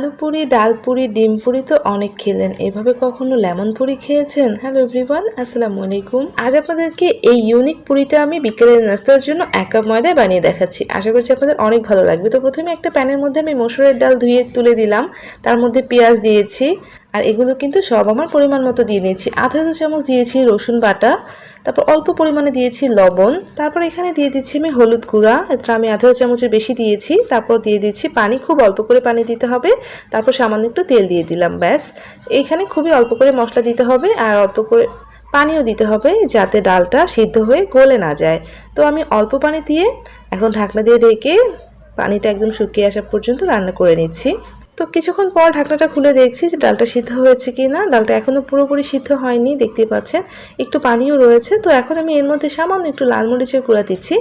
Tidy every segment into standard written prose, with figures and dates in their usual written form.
আলু পুরি, ডাল পুরি, ডিম পুরি তো অনেক খেলেন। এভাবে কখনো লেমন পুরি খেয়েছেন? হ্যালো এভরিওয়ান, আসসালামু আলাইকুম। আজ আপনাদেরকে এই ইউনিক পুরিটা আমি বিকেলের নাস্তার জন্য 1 কাপ ময়দায় বানিয়ে দেখাচ্ছি। আশা করছি আপনাদের অনেক ভালো লাগবে। তো প্রথমে একটা প্যানের মধ্যে আমি মসুরের ডাল ধুয়ে তুলে দিলাম, তার মধ্যে পেঁয়াজ দিয়েছি, আর এগুলো কিন্তু সব আমার পরিমাণ মতো দিয়ে নিয়েছি। আধা চা চামচ দিয়েছি রসুন বাটা, তারপর অল্প পরিমাণে দিয়েছি লবণ, তারপর এখানে দিয়ে দিচ্ছি আমি হলুদ গুঁড়া, এটা আমি আধা চামচের বেশি দিয়েছি। তারপর দিয়ে দিচ্ছি পানি, খুব অল্প করে পানি দিতে হবে। তারপর সামান্য একটু তেল দিয়ে দিলাম, ব্যাস। এইখানে খুবই অল্প করে মশলা দিতে হবে আর অল্প করে পানিও দিতে হবে, যাতে ডালটা সিদ্ধ হয়ে গলে না যায়। তো আমি অল্প পানি দিয়ে এখন ঢাকনা দিয়ে ঢেকে পানিটা একদম শুকিয়ে আসা পর্যন্ত রান্না করে নিচ্ছি। তো কিছুক্ষণ পর ঢাকনাটা খুলে দেখছি যে ডালটা সিদ্ধ হয়েছে কি না। ডালটা এখনও পুরোপুরি সিদ্ধ হয়নি, দেখতে পাচ্ছেন একটু পানিও রয়েছে। তো এখন আমি এর মধ্যে সামান্য একটু লাল মরিচের গুঁড়া দিচ্ছি।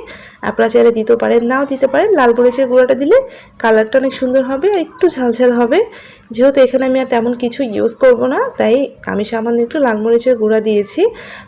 আপনারা চাইলে দিতেও পারেন, নাও দিতে পারেন। লাল মরিচের গুঁড়াটা দিলে কালারটা অনেক সুন্দর হবে আর একটু ঝালঝাল হবে। যেহেতু এখানে আমি আর তেমন কিছু ইউজ করব না, তাই আমি সামান্য একটু লাল মরিচের গুঁড়া দিয়েছি।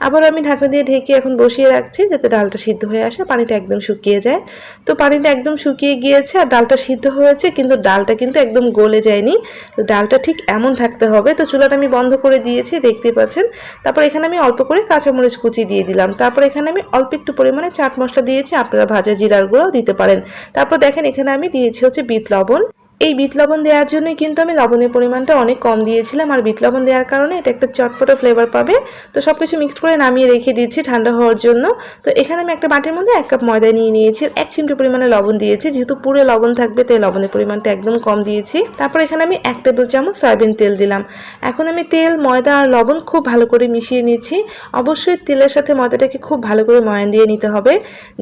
আবার আমি ঢাকনা দিয়ে ঢেকে এখন বসিয়ে রাখছি যাতে ডালটা সিদ্ধ হয়ে আসে, পানিটা একদম শুকিয়ে যায়। তো পানিটা একদম শুকিয়ে গিয়েছে আর ডালটা সিদ্ধ হয়েছে, কিন্তু ডালটা কিন্তু একদম গলে যায়নি। তো ডালটা ঠিক এমন থাকতে হবে। তো চুলাটা আমি বন্ধ করে দিয়েছি, দেখতে পাচ্ছেন। তারপর এখানে আমি অল্প করে কাঁচামরিচ কুচি দিয়ে দিলাম। তারপর এখানে আমি অল্প একটু পরিমাণে চাট মশলা দিয়েছি, আপনারা ভাজা জিরার গুঁড়াও দিতে পারেন। তারপর দেখেন এখানে আমি দিয়েছি হচ্ছে বিট লবণ। এই বিট লবণ দেওয়ার জন্যই কিন্তু আমি লবণের পরিমাণটা অনেক কম দিয়েছিলাম, আর বিট লবণ দেওয়ার কারণে এটা একটা চটপটা ফ্লেভার পাবে। তো সব কিছু মিক্সড করে নামিয়ে রেখে দিচ্ছি ঠান্ডা হওয়ার জন্য। তো এখানে আমি একটা বাটির মধ্যে 1 কাপ ময়দা নিয়ে নিয়েছি, 1 চিমটি পরিমাণে লবণ দিয়েছি। যেহেতু পুরো লবণ থাকবে তাই লবণের পরিমাণটা একদম কম দিয়েছি। তারপর এখানে আমি 1 টেবিল চামচ সয়াবিন তেল দিলাম। এখন আমি তেল, ময়দা আর লবণ খুব ভালো করে মিশিয়ে নিচ্ছি। অবশ্যই তেলের সাথে ময়দাটাকে খুব ভালো করে ময়ান দিয়ে নিতে হবে,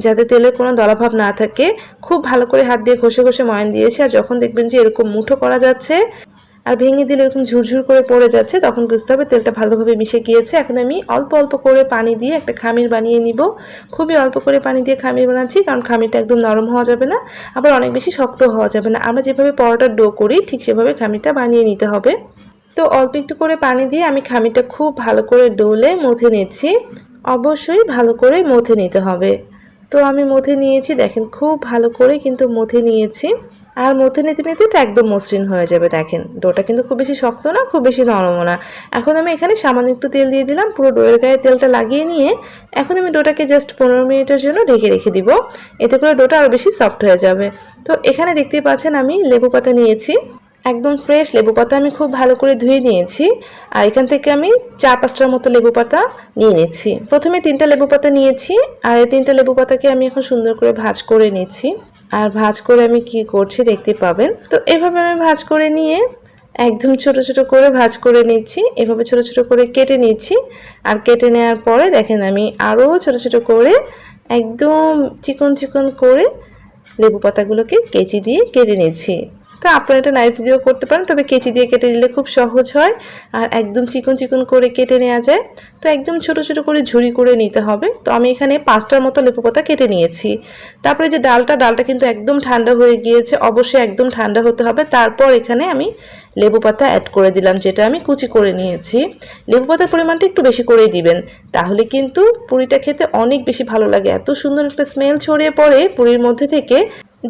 যাতে তেলের কোনো দলাভাব না থাকে। খুব ভালো করে হাত দিয়ে ঘষে ঘষে ময়ান দিয়েছি। আর যখন দেখবেন যে এরকম মুঠো করা যাচ্ছে আর ভেঙে দিলে এরকম ঝুরঝুর করে পড়ে যাচ্ছে, তখন বুঝতে হবে তেলটা ভালোভাবে মিশে গিয়েছে। এখন আমি অল্প অল্প করে পানি দিয়ে একটা খামির বানিয়ে নিব। খুবই অল্প করে পানি দিয়ে খামির বানাচ্ছি, কারণ খামিরটা একদম নরম হওয়া যাবে না, আবার অনেক বেশি শক্ত হওয়া যাবে না। আমরা যেভাবে পরোটার ডো করি ঠিক সেভাবে খামিরটা বানিয়ে নিতে হবে। তো অল্প একটু করে পানি দিয়ে আমি খামিরটা খুব ভালো করে ডোলে মথে নিচ্ছি। অবশ্যই ভালো করে মথে নিতে হবে। তো আমি মথে নিয়েছি, দেখেন খুব ভালো করে কিন্তু মথে নিয়েছি। আর মথে নিতে নিতে এটা একদম মসৃণ হয়ে যাবে। দেখেন ডোটা কিন্তু খুব বেশি শক্ত না, খুব বেশি নরমও না। এখন আমি এখানে সামান্য একটু তেল দিয়ে দিলাম, পুরো ডোয়ের গায়ে তেলটা লাগিয়ে নিয়ে এখন আমি ডোটাকে জাস্ট 15 মিনিটের জন্য ঢেকে রেখে দিব। এতে করে ডোটা আরও বেশি সফট হয়ে যাবে। তো এখানে দেখতেই পাচ্ছেন আমি লেবু পাতা নিয়েছি, একদম ফ্রেশ লেবু পাতা আমি খুব ভালো করে ধুয়ে নিয়েছি। আর এখান থেকে আমি 4-5টার মতো লেবু পাতা নিয়ে নিচ্ছি। প্রথমে 3টা লেবু পাতা নিয়েছি, আর এই 3টা লেবু পাতাকে আমি এখন সুন্দর করে ভাজ করে নিচ্ছি। আর ভাজ করে আমি কি করছি দেখতে পাবেন। তো এভাবে আমি ভাজ করে নিয়ে একদম ছোট ছোট করে ভাজ করে নিচ্ছি। এভাবে ছোট ছোট করে কেটে নিচ্ছি। আর কেটে নেওয়ার পরে দেখেন আমি আরও ছোট ছোট করে একদম চিকন চিকন করে লেবু পাতাগুলোকে কেচি দিয়ে কেটে নিচ্ছি। তো আপনারা এটা নাইফ দিয়েও করতে পারেন, তবে কেচি দিয়ে কেটে নিলে খুব সহজ হয় আর একদম চিকন চিকন করে কেটে নেওয়া যায়। তো একদম ছোট ছোট করে ঝুরি করে নিতে হবে। তো আমি এখানে 5টার মতো লেবু পাতা কেটে নিয়েছি। তারপরে যে ডালটা কিন্তু একদম ঠান্ডা হয়ে গিয়েছে, অবশ্যই একদম ঠান্ডা হতে হবে। তারপর এখানে আমি লেবু পাতা অ্যাড করে দিলাম, যেটা আমি কুচি করে নিয়েছি। লেবু পাতার পরিমাণটা একটু বেশি করেই দিবেন, তাহলে কিন্তু পুরিটা খেতে অনেক বেশি ভালো লাগে। এত সুন্দর একটা স্মেল ছড়িয়ে পড়ে পুরির মধ্যে থেকে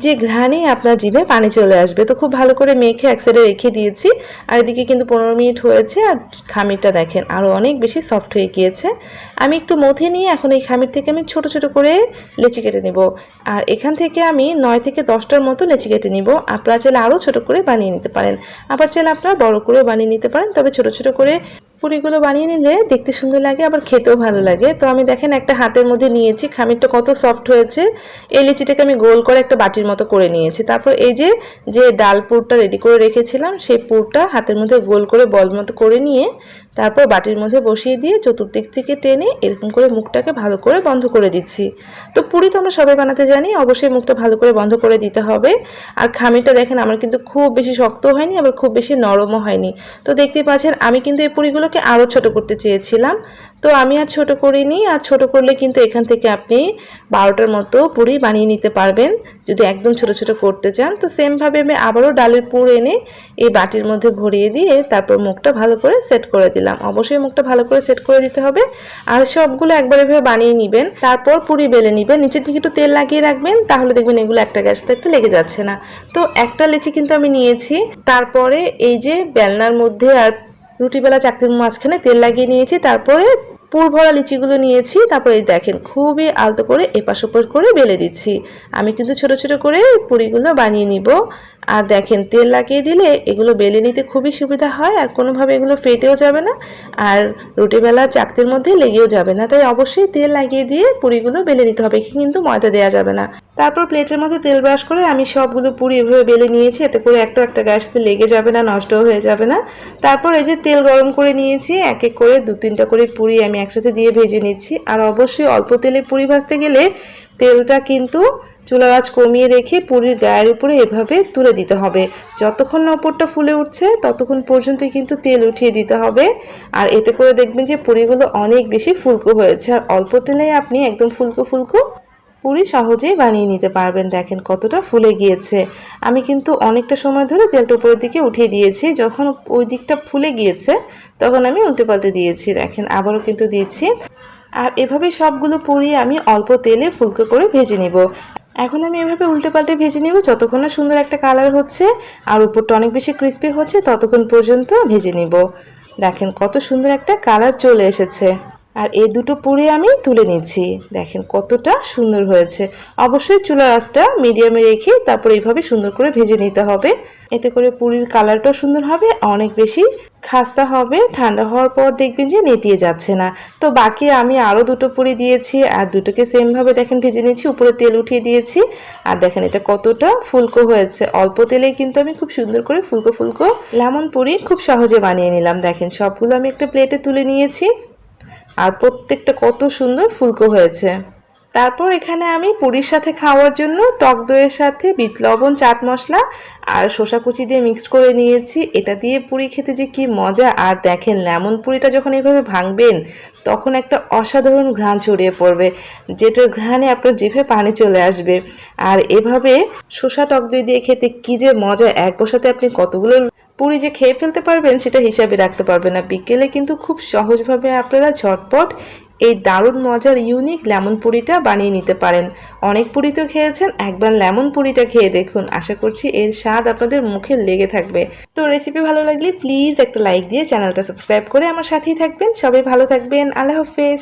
যে ঘ্রাণে আপনার জিভে পানি চলে আসবে। তো খুব ভালো করে মেখে এক সাইডে রেখে দিয়েছি। আর এদিকে কিন্তু 15 মিনিট হয়েছে আর খামিরটা দেখেন আরও অনেক বেশি সফট হয়ে গিয়েছে। আমি একটু মথে নিয়ে এখন এই খামির থেকে আমি ছোট ছোট করে লেচি কেটে নেব। আর এখান থেকে আমি 9 থেকে 10টার মতো লেচি কেটে নিব। আপনারা চাইলে আরও ছোট করে বানিয়ে নিতে পারেন, আবার চাইলে আপনারা বড় করেও বানিয়ে নিতে পারেন। তবে ছোট ছোট করে পুরিগুলো বানিয়ে নিলে দেখতে সুন্দর লাগে, আবার খেতেও ভালো লাগে। তো আমি দেখেন একটা হাতের মধ্যে নিয়েছি, খামিরটা কত সফট হয়েছে। এই লিচিটাকে আমি গোল করে একটা বাটির মতো করে নিয়েছি। তারপর এই যে ডাল পুরটা রেডি করে রেখেছিলাম, সেই পুরটা হাতের মধ্যে গোল করে বল মতো করে নিয়ে তারপর বাটির মধ্যে বসিয়ে দিয়ে চতুর্দিক থেকে টেনে এরকম করে মুখটাকে ভালো করে বন্ধ করে দিচ্ছি। তো পুরি তো আমরা সবাই বানাতে জানি, অবশ্যই মুখটা ভালো করে বন্ধ করে দিতে হবে। আর খামিরটা দেখেন আমার কিন্তু খুব বেশি শক্ত হয়নি, আবার খুব বেশি নরমও হয়নি। তো দেখতেই পাচ্ছেন আমি কিন্তু এই পুরিগুলো ওনাকে আরও ছোট করতে চেয়েছিলাম, তো আমি আর ছোট করিনি। আর ছোট করলে কিন্তু এখান থেকে আপনি 12টার মতো পুরি বানিয়ে নিতে পারবেন যদি একদম ছোট ছোট করতে চান। তো সেমভাবে আমি আবারও ডালের পুর এনে এই বাটির মধ্যে ভরিয়ে দিয়ে তারপর মুখটা ভালো করে সেট করে দিলাম। অবশ্যই মুখটা ভালো করে সেট করে দিতে হবে। আর সবগুলো একবার এভাবে বানিয়ে নেবেন, তারপর পুরি বেলে নেবেন। নিচের দিকে একটু তেল লাগিয়ে রাখবেন, তাহলে দেখবেন এগুলো একটা গ্যাস থেকে লেগে যাচ্ছে না। তো একটা লেচি কিন্তু আমি নিয়েছি, তারপরে এই যে বেলনার মধ্যে আর রুটি বেলা চাকতির মাঝখানে তেল লাগিয়ে নিয়েছি, তারপরে পুর ভরা লিচিগুলো নিয়েছি। তারপরে এই দেখেন খুবই আলতো করে এপাশ ওপাশ করে বেলে দিচ্ছি। আমি কিন্তু ছোট ছোট করে পুরিগুলো বানিয়ে নিব। আর দেখেন তেল লাগিয়ে দিলে এগুলো বেলে নিতে খুবই সুবিধা হয়, আর কোনোভাবে এগুলো ফেটেও যাবে না, আর রুটি বেলা চাকতির মধ্যে লেগেও যাবে না। তাই অবশ্যই তেল লাগিয়ে দিয়ে পুরিগুলো বেলে নিতে হবে, কিন্তু ময়দা দেওয়া যাবে না। তারপর প্লেটের মধ্যে তেল ব্রাশ করে আমি সবগুলো পুরি এভাবে বেলে নিয়েছি, এতে করে একটা গ্যাসতে লেগে যাবে না, নষ্টও হয়ে যাবে না। তারপর এই যে তেল গরম করে নিয়েছি, এক এক করে 2-3টা করে পুরি আমি একসাথে দিয়ে ভেজে নিচ্ছি। আর অবশ্যই অল্প তেলে পুরি ভাজতে গেলে তেলটা কিন্তু চুলার আঁচ কমিয়ে রেখে পুরির গায়ের উপরে এভাবে তুলে দিতে হবে। যতক্ষণ না উপরটা ফুলে উঠছে ততক্ষণ পর্যন্ত কিন্তু তেল উঠিয়ে দিতে হবে। আর এতে করে দেখবেন যে পুরিগুলো অনেক বেশি ফুলকো হয়েছে। আর অল্প তেলে আপনি একদম ফুলকো ফুলকো পুরি সহজেই বানিয়ে নিতে পারবেন। দেখেন কতটা ফুলে গিয়েছে। আমি কিন্তু অনেকটা সময় ধরে তেলটা উপরের দিকে উঠিয়ে দিয়েছি, যখন ওই দিকটা ফুলে গিয়েছে তখন আমি উল্টে পাল্টে দিয়েছি। দেখেন আবারও কিন্তু দিয়েছি। আর এভাবে সবগুলো পুরি আমি অল্প তেলে ফুলকো করে ভেজে নিব। এখন আমি এভাবে উল্টে পাল্টে ভেজে নিব, যতক্ষণ না সুন্দর একটা কালার হচ্ছে আর উপরটা অনেক বেশি ক্রিস্পি হচ্ছে ততক্ষণ পর্যন্ত ভেজে নিব। দেখেন কত সুন্দর একটা কালার চলে এসেছে। আর এই দুটো পুরি আমি তুলে নিচ্ছি। দেখেন কতটা সুন্দর হয়েছে। অবশ্যই চুলার আঁচটা মিডিয়ামে রেখে তারপর এইভাবে সুন্দর করে ভেজে নিতে হবে, এতে করে পুরির কালারটাও সুন্দর হবে, অনেক বেশি খাস্তা হবে। ঠান্ডা হওয়ার পর দেখবেন যে নেতিয়ে যাচ্ছে না। তো বাকি আমি আরও দুটো পুরি দিয়েছি, আর দুটোকে সেমভাবে দেখেন ভেজে নিয়েছি, উপরে তেল উঠিয়ে দিয়েছি। আর দেখেন এটা কতটা ফুলকো হয়েছে। অল্প তেলেই কিন্তু আমি খুব সুন্দর করে ফুলকো ফুলকো লেমন পুরি খুব সহজে বানিয়ে নিলাম। দেখেন সবগুলো আমি একটা প্লেটে তুলে নিয়েছি, আর প্রত্যেকটা কত সুন্দর ফুলকো হয়েছে। তারপর এখানে আমি পুরির সাথে খাওয়ার জন্য টক দইয়ের সাথে বিট লবণ, চাট মশলা আর শসা কুচি দিয়ে মিক্সড করে নিয়েছি। এটা দিয়ে পুরি খেতে যে কি মজা। আর দেখেন লেমন পুরিটা যখন এইভাবে ভাঙবেন তখন একটা অসাধারণ ঘ্রাণ ছড়িয়ে পড়বে, যেটার ঘ্রাণে আপনার জিভে পানি চলে আসবে। আর এভাবে শসা টক দই দিয়ে খেতে কি যে মজা, এক বসাতে আপনি কতগুলো পুরি যে খেয়ে ফেলতে পারবেন সেটা হিসাবে রাখতে পারবেন না। বিকেলে কিন্তু খুব সহজভাবে আপনারা ঝটপট এই দারুণ মজার ইউনিক লেমন পুরিটা বানিয়ে নিতে পারেন। অনেক পুরি তো খেয়েছেন, একবার লেমন পুরিটা খেয়ে দেখুন, আশা করছি এর স্বাদ আপনাদের মুখে লেগে থাকবে। তো রেসিপি ভালো লাগলে প্লিজ একটা লাইক দিয়ে চ্যানেলটা সাবস্ক্রাইব করে আমার সাথেই থাকবেন। সবাই ভালো থাকবেন। আল্লাহ হাফেজ।